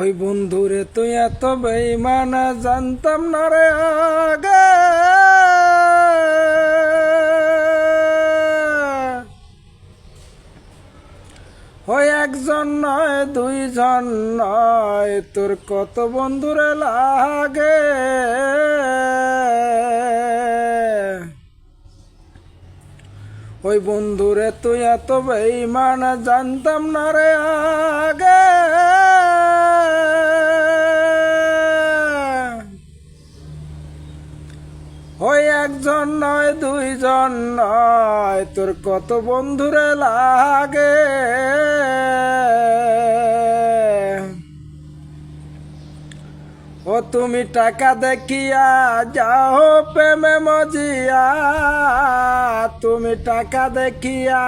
ওই বন্ধুরে তুই এত বেঈমান জানতাম না রে আগে। ওই একজন নয় দুইজন নয় তোর কত বন্ধুরে লাগে। ওই বন্ধুরে তুই এত বেঈমান জানতাম না রে আগে। ওই একজন নয় দুইজন নয় তোর কত বন্ধুরে লাগে। ও তুমি টাকা দেখিয়া যাও প্রেমে মজিয়া, তুমি টাকা দেখিয়া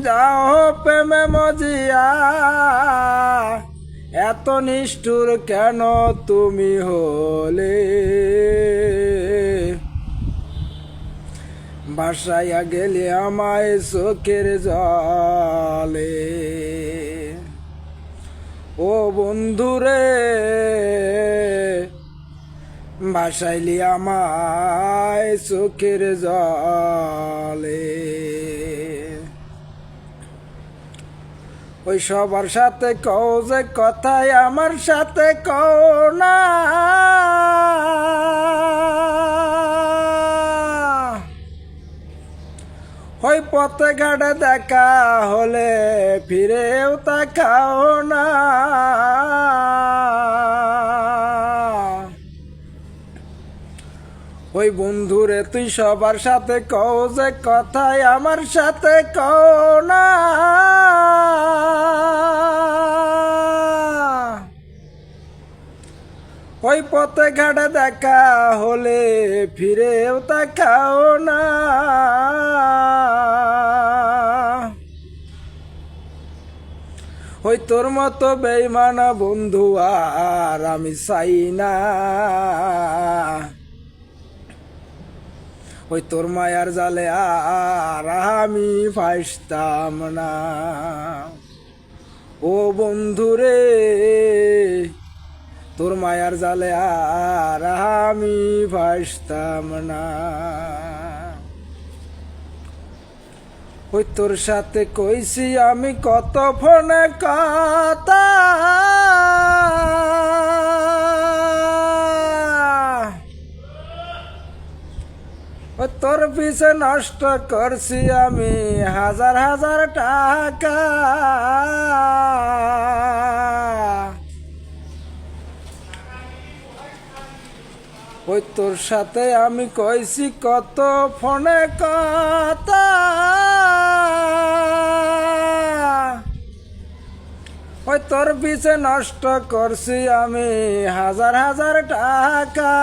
যাও প্রেমে মজিয়া। এত নিষ্ঠুর কেন তুমি হলে, বাসায়া গেলে আমায় চোখের জলে। ও বন্ধুরে বাসাইলি আমায় চোখের জলে। ওই সবার সাথে কও যে কথায় আমার সাথে কও না। ওই পথে ঘাটে দেখা হলে ফিরেও তাকাও না। ওই বন্ধুরে তুই সবার সাথে কও যে কথায় আমার সাথে কও না। ওই পথে ঘাটে দেখা হলে ফিরেও তাকাও না। ওই তোর মতো বেঈমান বন্ধু আর আমি চাই না। ওই তোর মায়ার জালে আর আমি ফাঁসতাম না। ও বন্ধুরে তোর মায়ার জালে আর আমি ফাঁসতাম না। ওই তোর সাথে কইছি আমি কত ফোনে কথা, ওই তোর পিছে নষ্ট করছি আমি হাজার হাজার টাকা। ওই তোর সাথে আমি কইছি কত ফোনে কথা, ওই তোর পিছে নষ্ট করছি আমি হাজার হাজার টাকা।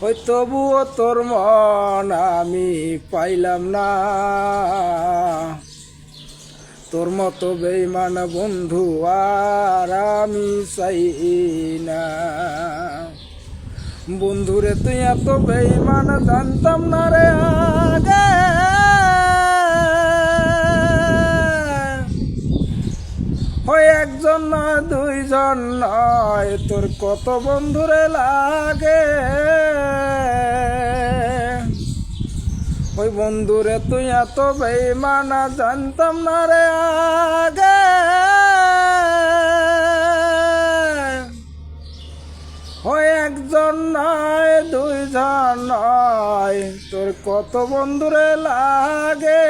ওই তবুও তোর মন আমি পাইলাম না। তোর মতো বেঈমান বন্ধু আর আমি চাই না। বন্ধুরে তুই এত বেঈমান জানতাম না রে আগে। ওই একজন নয় দুইজন নয় তোর কত বন্ধুরে লাগে। ওই বন্ধুরে তুই এত বেঈমান জানতাম না রে আগে। ওই একজন নয় দুইজন নয় তোর কত বন্ধুরে লাগে।